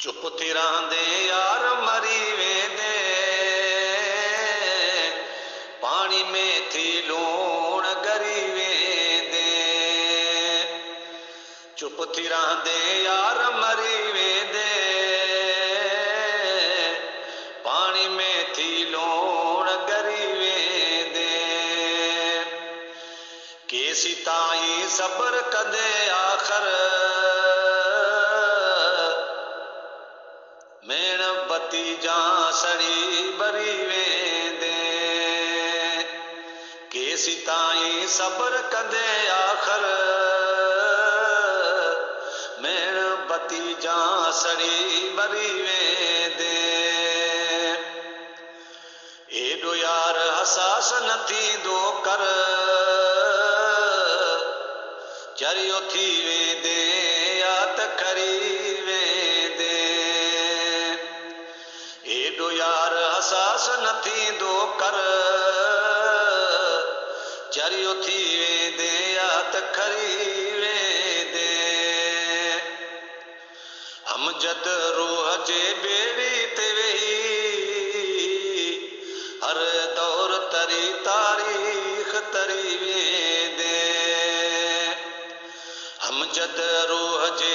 चुप थी रहंदे यार मरी वेंदे, पानी में थी लूण गरी वेंदे। चुप थी रहंदे यार मरी वेंदे, पानी में थी लूण गरी वेंदे। केसी ताईं सब्र कंदे आखिर, मेणबती जा सड़ी बरी वेंदे। केसी ताईं सब्र कंदे आखिर, मेणबती जा सड़ी बरी वेंदे। एडो यार हसास न थींदो कर, चरियो थी वेंदे या त खरी वेंदे। एडो यार हसास न थींदो कर, चरियो थी वेंदे या त खरी वेंदे। हमजद रूह जे बेड़ी ते वेही, हर दौर तरी तारीख़ तरी वेंदे। हमजद रूह जे